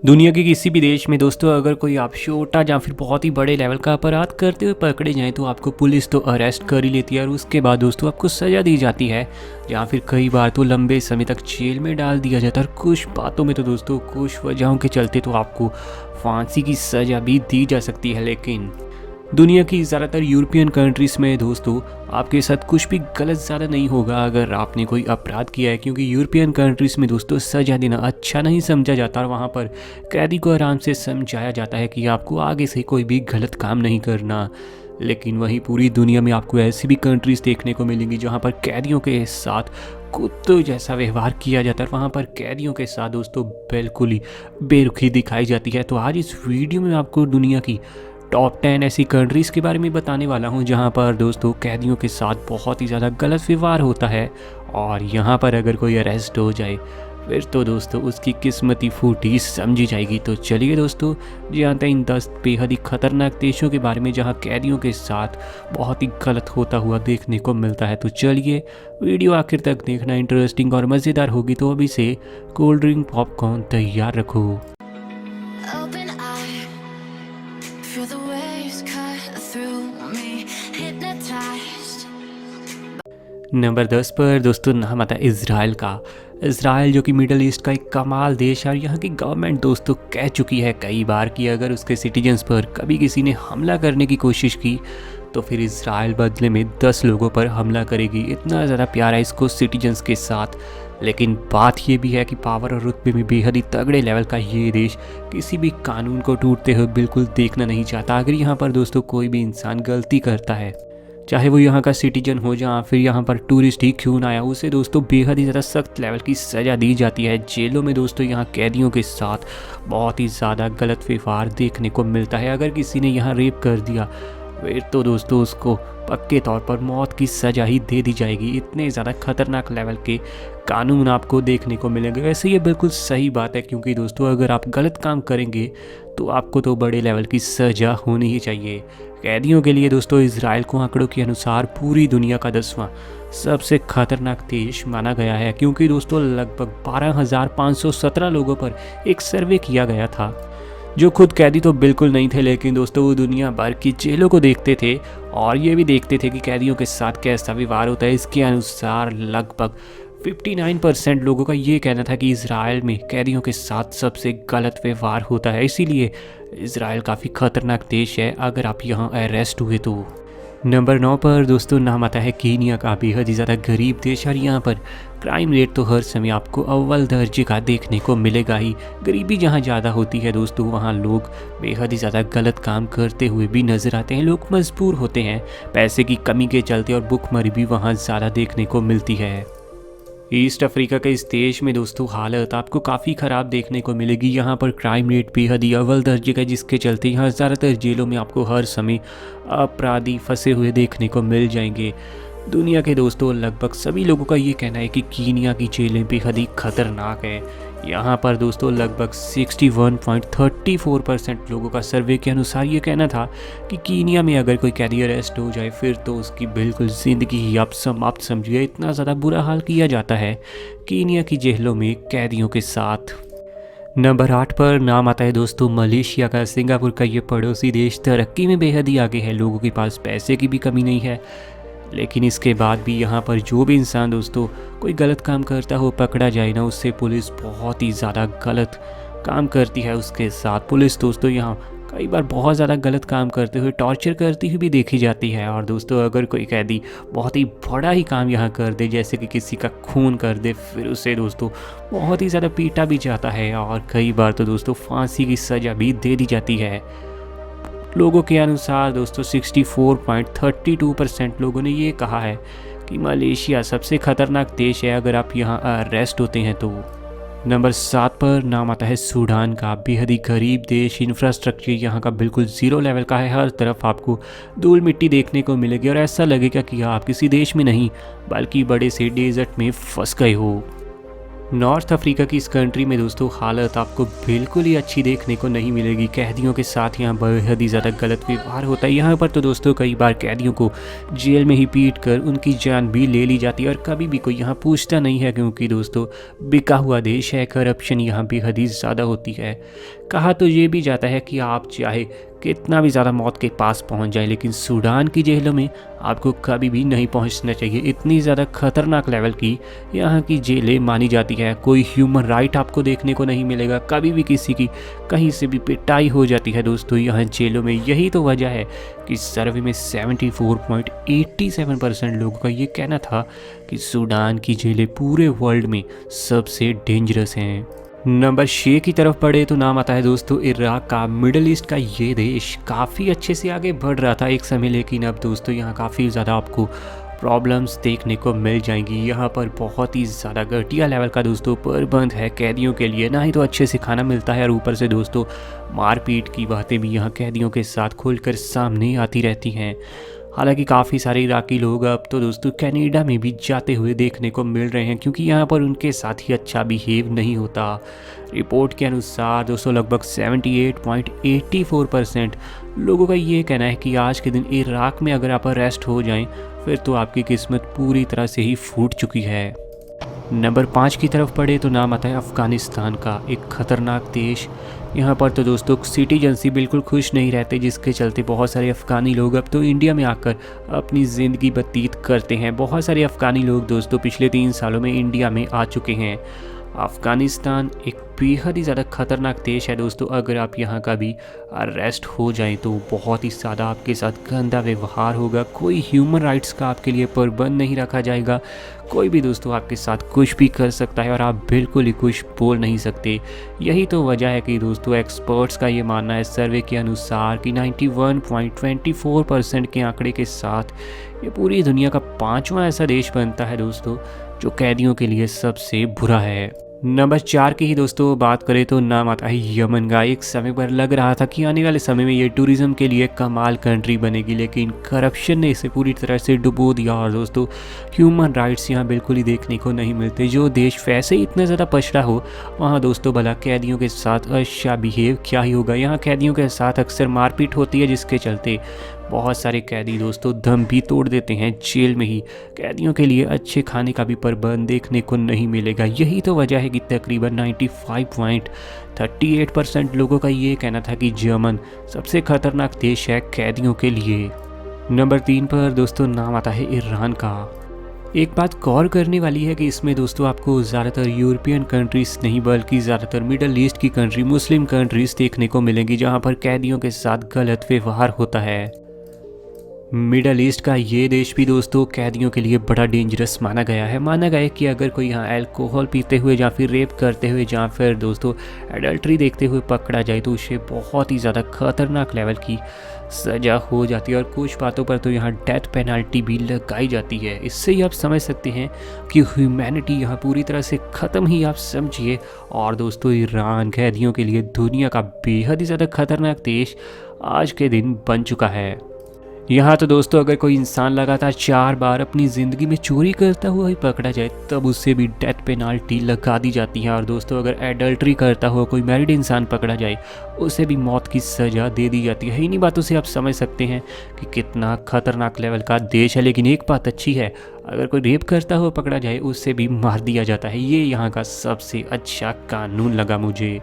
दुनिया के किसी भी देश में दोस्तों अगर कोई आप छोटा या फिर बहुत ही बड़े लेवल का अपराध करते हुए पकड़े जाएं तो आपको पुलिस तो अरेस्ट कर ही लेती है और उसके बाद दोस्तों आपको सज़ा दी जाती है या फिर कई बार तो लंबे समय तक जेल में डाल दिया जाता है। और कुछ बातों में तो दोस्तों कुछ वजहों के चलते तो आपको फांसी की सज़ा भी दी जा सकती है। लेकिन दुनिया की ज़्यादातर यूरोपियन कंट्रीज़ में दोस्तों आपके साथ कुछ भी गलत ज़्यादा नहीं होगा अगर आपने कोई अपराध किया है, क्योंकि यूरोपियन कंट्रीज़ में दोस्तों सज़ा देना अच्छा नहीं समझा जाता और वहाँ पर कैदी को आराम से समझाया जाता है कि आपको आगे से कोई भी गलत काम नहीं करना। लेकिन वहीं पूरी दुनिया में आपको ऐसी भी कंट्रीज़ देखने को मिलेंगी जहाँ पर कैदियों के साथ कुत्तों जैसा व्यवहार किया जाता है और वहाँ पर कैदियों के साथ दोस्तों बिल्कुल ही बेरुखी दिखाई जाती है। तो आज इस वीडियो में आपको दुनिया की टॉप 10 ऐसी कंट्रीज़ के बारे में बताने वाला हूं जहां पर दोस्तों कैदियों के साथ बहुत ही ज़्यादा गलत व्यवहार होता है और यहां पर अगर कोई अरेस्ट हो जाए फिर तो दोस्तों उसकी किस्मत ही फूटी समझी जाएगी। तो चलिए दोस्तों जानते हैं इन 10 बेहद ही खतरनाक देशों के बारे में जहां कैदियों के साथ बहुत ही गलत होता हुआ देखने को मिलता है। तो चलिए वीडियो आखिर तक देखना इंटरेस्टिंग और मज़ेदार होगी। तो अभी से कोल्ड ड्रिंक पॉपकॉर्न तैयार रखो। Open eye, feel the waves cut through me, hypnotized. Number 10 पर दोस्तों नाम आता है इसराइल का। इसराइल जो कि मिडल ईस्ट का एक कमाल देश है और यहाँ की गवर्नमेंट दोस्तों कह चुकी है कई बार कि अगर उसके सिटीजन्स पर कभी किसी ने हमला करने की कोशिश की तो फिर इसराइल बदले में 10 लोगों पर हमला करेगी। इतना ज़्यादा प्यार है इसको सिटीजन्स के साथ। लेकिन बात ये भी है कि पावर और रुतबे में बेहद ही तगड़े लेवल का ये देश किसी भी कानून को टूटते हुए बिल्कुल देखना नहीं चाहता। अगर यहाँ पर दोस्तों कोई भी इंसान गलती करता है, चाहे वो यहाँ का सिटीजन हो या फिर यहाँ पर टूरिस्ट ही क्यों ना आया, उसे दोस्तों बेहद ही ज़्यादा सख्त लेवल की सज़ा दी जाती है। जेलों में दोस्तों यहाँ कैदियों के साथ बहुत ही ज़्यादा गलत व्यवहार देखने को मिलता है। अगर किसी ने यहाँ रेप कर दिया फिर तो दोस्तों उसको पक्के तौर पर मौत की सज़ा ही दे दी जाएगी। इतने ज़्यादा खतरनाक लेवल के कानून आपको देखने को मिलेंगे। वैसे ये बिल्कुल सही बात है, क्योंकि दोस्तों अगर आप गलत काम करेंगे तो आपको तो बड़े लेवल की सज़ा होनी ही चाहिए। कैदियों के लिए दोस्तों इसराइल को आंकड़ों के अनुसार पूरी दुनिया का 10वां सबसे खतरनाक देश माना गया है, क्योंकि दोस्तों लगभग 12,517 लोगों पर एक सर्वे किया गया था जो खुद कैदी तो बिल्कुल नहीं थे, लेकिन दोस्तों वो दुनिया भर की जेलों को देखते थे और ये भी देखते थे कि कैदियों के साथ कैसा व्यवहार होता है। इसके अनुसार लगभग 59% लोगों का ये कहना था कि इसराइल में कैदियों के साथ सबसे गलत व्यवहार होता है। इसीलिए इसराइल काफ़ी खतरनाक देश है अगर आप यहाँ अरेस्ट हुए तो। नंबर 9 पर दोस्तों नाम आता है कीनिया का। बेहद ही ज़्यादा गरीब देश और यहाँ पर क्राइम रेट तो हर समय आपको अव्वल दर्जे का देखने को मिलेगा ही। गरीबी जहाँ ज़्यादा होती है दोस्तों वहाँ लोग बेहद ही ज़्यादा गलत काम करते हुए भी नज़र आते हैं। लोग मजबूर होते हैं पैसे की कमी के चलते और भुखमरी भी वहाँ ज़्यादा देखने को मिलती है। ईस्ट अफ्रीका के इस देश में दोस्तों हालत आपको काफ़ी ख़राब देखने को मिलेगी। यहाँ पर क्राइम रेट बेहद ही अव्वल दर्जे का, जिसके चलते यहाँ ज़्यादातर जेलों में आपको हर समय अपराधी फंसे हुए देखने को मिल जाएंगे। दुनिया के दोस्तों लगभग सभी लोगों का ये कहना है कि कीनिया की जेलें बेहद ही खतरनाक है। यहाँ पर दोस्तों लगभग 61.34% लोगों का सर्वे के अनुसार ये कहना था कि कीनिया में अगर कोई कैदी अरेस्ट हो जाए फिर तो उसकी बिल्कुल ज़िंदगी ही अब समाप्त समझिए। इतना ज़्यादा बुरा हाल किया जाता है कीनिया की जेलों में कैदियों के साथ। नंबर 8 पर नाम आता है दोस्तों मलेशिया का। सिंगापुर का ये पड़ोसी देश तरक्की में बेहद ही आगे है। लोगों के पास पैसे की भी कमी नहीं है, लेकिन इसके बाद भी यहाँ पर जो भी इंसान दोस्तों कोई गलत काम करता हो पकड़ा जाए ना, उससे पुलिस बहुत ही ज़्यादा गलत काम करती है उसके साथ। पुलिस दोस्तों यहाँ कई बार बहुत ज़्यादा गलत काम करते हुए टॉर्चर करती हुई भी देखी जाती है। और दोस्तों अगर कोई कैदी बहुत ही बड़ा ही काम यहाँ कर दे, जैसे कि किसी का खून कर दे, फिर उसे दोस्तों बहुत ही ज़्यादा पीटा भी जाता है और कई बार तो दोस्तों फांसी की सज़ा भी दे दी जाती है। लोगों के अनुसार दोस्तों 64.32% लोगों ने ये कहा है कि मलेशिया सबसे खतरनाक देश है अगर आप यहाँ अरेस्ट होते हैं तो। नंबर 7 पर नाम आता है सूडान का। बेहद ही गरीब देश, इंफ्रास्ट्रक्चर यहाँ का बिल्कुल ज़ीरो लेवल का है। हर तरफ आपको धूल मिट्टी देखने को मिलेगी और ऐसा लगेगा कि आप किसी देश में नहीं बल्कि बड़े से डेजर्ट में फंस गए हो। नॉर्थ अफ्रीका की इस कंट्री में दोस्तों हालत आपको बिल्कुल ही अच्छी देखने को नहीं मिलेगी। कैदियों के साथ यहाँ बेहद ही ज़्यादा गलत व्यवहार होता है। यहाँ पर तो दोस्तों कई बार कैदियों को जेल में ही पीट कर उनकी जान भी ले ली जाती है और कभी भी कोई यहाँ पूछता नहीं है, क्योंकि दोस्तों बिका हुआ देश है, करप्शन यहाँ बेहद ही ज़्यादा होती है। कहा तो ये भी जाता है कि आप चाहे कितना भी ज़्यादा मौत के पास पहुंच जाए, लेकिन सूडान की जेलों में आपको कभी भी नहीं पहुंचना चाहिए। इतनी ज़्यादा खतरनाक लेवल की यहाँ की जेलें मानी जाती है। कोई ह्यूमन राइट आपको देखने को नहीं मिलेगा, कभी भी किसी की कहीं से भी पिटाई हो जाती है दोस्तों यहाँ जेलों में। यही तो वजह है कि सर्वे में 74.87% लोगों का ये कहना था कि सूडान की जेलें पूरे वर्ल्ड में सबसे डेंजरस हैं। नंबर 6 की तरफ पढ़े तो नाम आता है दोस्तों इराक का। मिडल ईस्ट का ये देश काफ़ी अच्छे से आगे बढ़ रहा था एक समय, लेकिन अब दोस्तों यहाँ काफ़ी ज़्यादा आपको प्रॉब्लम्स देखने को मिल जाएंगी। यहाँ पर बहुत ही ज़्यादा घटिया लेवल का दोस्तों प्रबंध है कैदियों के लिए। ना ही तो अच्छे से खाना मिलता है और ऊपर से दोस्तों मारपीट की बातें भी यहाँ कैदियों के साथ खुलकर सामने आती रहती हैं। हालांकि काफ़ी सारे इराकी लोग अब तो दोस्तों कनाडा में भी जाते हुए देखने को मिल रहे हैं, क्योंकि यहाँ पर उनके साथ ही अच्छा बिहेव नहीं होता। रिपोर्ट के अनुसार दोस्तों लगभग 78.84% लोगों का ये कहना है कि आज के दिन इराक में अगर आप अरेस्ट हो जाएं फिर तो आपकी किस्मत पूरी तरह से ही फूट चुकी है। नंबर 5 की तरफ पढ़े तो नाम आता है अफ़गानिस्तान का। एक ख़तरनाक देश। यहाँ पर तो दोस्तों सिटीजन बिल्कुल खुश नहीं रहते, जिसके चलते बहुत सारे अफ़गानी लोग अब तो इंडिया में आकर अपनी ज़िंदगी व्यतीत करते हैं। बहुत सारे अफ़गानी लोग दोस्तों पिछले 3 सालों में इंडिया में आ चुके हैं। अफ़गानिस्तान एक बेहद ही ज़्यादा ख़तरनाक देश है दोस्तों। अगर आप यहाँ का भी अरेस्ट हो जाएं तो बहुत ही ज़्यादा आपके साथ गंदा व्यवहार होगा। कोई ह्यूमन राइट्स का आपके लिए प्रबंध नहीं रखा जाएगा। कोई भी दोस्तों आपके साथ कुछ भी कर सकता है और आप बिल्कुल ही कुछ बोल नहीं सकते। यही तो वजह है कि दोस्तों एक्सपर्ट्स का ये मानना है सर्वे के अनुसार कि 91.24% के आंकड़े के साथ ये पूरी दुनिया का 5वां ऐसा देश बनता है दोस्तों जो कैदियों के लिए सबसे बुरा है। नंबर 4 की ही दोस्तों बात करें तो नाम आता है यमन का। एक समय पर लग रहा था कि आने वाले समय में ये टूरिज़्म के लिए कमाल कंट्री बनेगी, लेकिन करप्शन ने इसे पूरी तरह से डुबो दिया और दोस्तों ह्यूमन राइट्स यहाँ बिल्कुल ही देखने को नहीं मिलते। जो देश वैसे ही इतना ज़्यादा पछड़ा हो वहाँ दोस्तों भला कैदियों के साथ अच्छा बिहेव क्या ही होगा। यहाँ कैदियों के साथ अक्सर मारपीट होती है, जिसके चलते बहुत सारे कैदी दोस्तों दम भी तोड़ देते हैं जेल में ही। कैदियों के लिए अच्छे खाने का भी प्रबंध देखने को नहीं मिलेगा। यही तो वजह है कि तकरीबन 95.38% लोगों का ये कहना था कि यमन सबसे खतरनाक देश है कैदियों के लिए। नंबर 3 पर दोस्तों नाम आता है ईरान का। एक बात गौर करने वाली है कि इसमें दोस्तों आपको ज़्यादातर यूरोपियन कंट्रीज़ नहीं बल्कि ज़्यादातर मिडल ईस्ट की कंट्री, मुस्लिम कंट्रीज़ देखने को मिलेंगी, जहाँ पर कैदियों के साथ गलत व्यवहार होता है। मिडल ईस्ट का ये देश भी दोस्तों कैदियों के लिए बड़ा डेंजरस माना गया है। माना गया है कि अगर कोई यहाँ अल्कोहल पीते हुए या फिर रेप करते हुए या फिर दोस्तों एडल्ट्री देखते हुए पकड़ा जाए तो उसे बहुत ही ज़्यादा खतरनाक लेवल की सज़ा हो जाती है और कुछ बातों पर तो यहाँ डेथ पेनल्टी भी लगाई जाती है। इससे ही आप समझ सकते हैं कि ह्यूमैनिटी यहाँ पूरी तरह से ख़त्म ही आप समझिए। और दोस्तों ईरान कैदियों के लिए दुनिया का बेहद ही ज़्यादा खतरनाक देश आज के दिन बन चुका है। यहाँ तो दोस्तों अगर कोई इंसान लगातार 4 बार अपनी ज़िंदगी में चोरी करता हुआ ही पकड़ा जाए तब उससे भी डेथ पेनाल्टी लगा दी जाती है। और दोस्तों अगर एडल्ट्री करता हुआ कोई मैरिड इंसान पकड़ा जाए उसे भी मौत की सज़ा दे दी जाती है। इन्हीं बातों से आप समझ सकते हैं कि कितना खतरनाक लेवल का देश है। लेकिन एक बात अच्छी है, अगर कोई रेप करता हुआ पकड़ा जाए उससे भी मार दिया जाता है। ये यहाँ का सबसे अच्छा कानून लगा मुझे।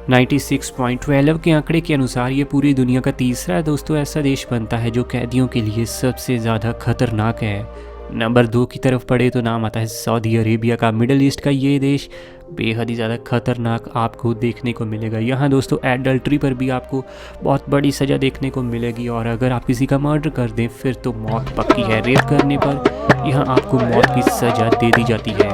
96.12 के आंकड़े के अनुसार ये पूरी दुनिया का तीसरा दोस्तों ऐसा देश बनता है जो कैदियों के लिए सबसे ज़्यादा खतरनाक है। नंबर 2 की तरफ पढ़े तो नाम आता है सऊदी अरेबिया का। मिडल ईस्ट का ये देश बेहद ही ज़्यादा खतरनाक आपको देखने को मिलेगा। यहाँ दोस्तों एडल्ट्री पर भी आपको बहुत बड़ी सज़ा देखने को मिलेगी और अगर आप किसी का मर्डर कर दें फिर तो मौत पक्की है। रेप करने पर यहाँ आपको मौत की सज़ा दे दी जाती है।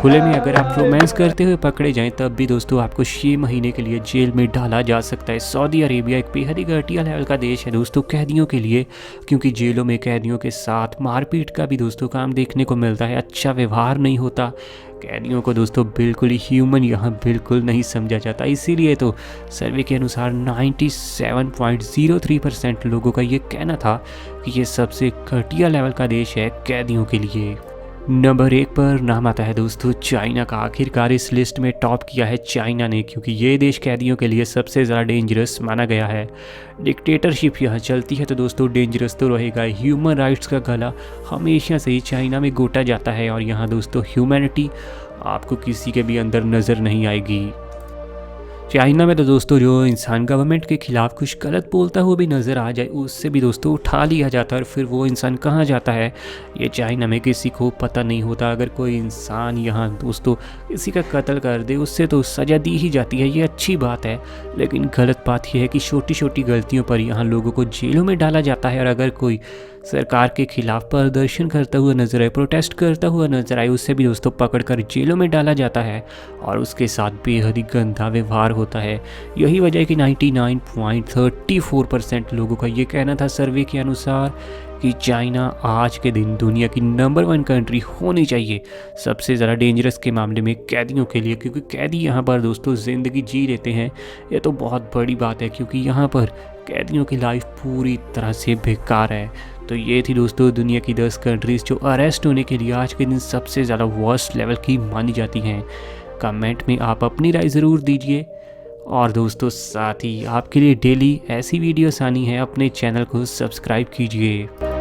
खुले में अगर आप रोमांस करते हुए पकड़े जाएं तब भी दोस्तों आपको 6 महीने के लिए जेल में डाला जा सकता है। सऊदी अरेबिया एक बेहद ही घटिया लेवल का देश है दोस्तों कैदियों के लिए, क्योंकि जेलों में कैदियों के साथ मारपीट का भी दोस्तों काम देखने को मिलता है। अच्छा व्यवहार नहीं होता। कैदियों को दोस्तों बिल्कुल ही ह्यूमन यहाँ बिल्कुल नहीं समझा जाता। इसीलिए तो सर्वे के अनुसार 97.03% लोगों का ये कहना था कि ये सबसे घटिया लेवल का देश है कैदियों के लिए। नंबर 1 पर नाम आता है दोस्तों चाइना का। आखिरकार इस लिस्ट में टॉप किया है चाइना ने, क्योंकि ये देश कैदियों के लिए सबसे ज़्यादा डेंजरस माना गया है। डिक्टेटरशिप यहाँ चलती है तो दोस्तों डेंजरस तो रहेगा। ह्यूमन राइट्स का गला हमेशा से ही चाइना में घोटा जाता है और यहाँ दोस्तों ह्यूमैनिटी आपको किसी के भी अंदर नज़र नहीं आएगी। चाइना में तो दोस्तों जो इंसान गवर्नमेंट के खिलाफ कुछ गलत बोलता हुआ भी नज़र आ जाए, उससे भी दोस्तों उठा लिया जाता है और फिर वो इंसान कहाँ जाता है ये चाइना में किसी को पता नहीं होता। अगर कोई इंसान यहाँ दोस्तों किसी का कत्ल कर दे उससे तो सज़ा दी ही जाती है, ये अच्छी बात है। लेकिन गलत बात यह है कि छोटी छोटी गलतियों पर यहाँ लोगों को जेलों में डाला जाता है और अगर कोई सरकार के खिलाफ प्रदर्शन करता हुआ नजर आए, प्रोटेस्ट करता हुआ नजर आए, उससे भी दोस्तों पकड़कर जेलों में डाला जाता है और उसके साथ बेहद ही गंदा व्यवहार होता है। यही वजह है कि 99.34% लोगों का ये कहना था सर्वे के अनुसार कि चाइना आज के दिन दुनिया की नंबर 1 कंट्री होनी चाहिए सबसे ज़्यादा डेंजरस के मामले में कैदियों के लिए, क्योंकि कैदी यहाँ पर दोस्तों ज़िंदगी जी लेते हैं। ये तो बहुत बड़ी बात है क्योंकि यहाँ पर कैदियों की लाइफ पूरी तरह से बेकार है। तो ये थी दोस्तों दुनिया की 10 कंट्रीज़ जो अरेस्ट होने के लिए आज के दिन सबसे ज़्यादा वर्स्ट लेवल की मानी जाती हैं। कमेंट में आप अपनी राय ज़रूर दीजिए और दोस्तों साथ ही आपके लिए डेली ऐसी वीडियोस आनी है, अपने चैनल को सब्सक्राइब कीजिए।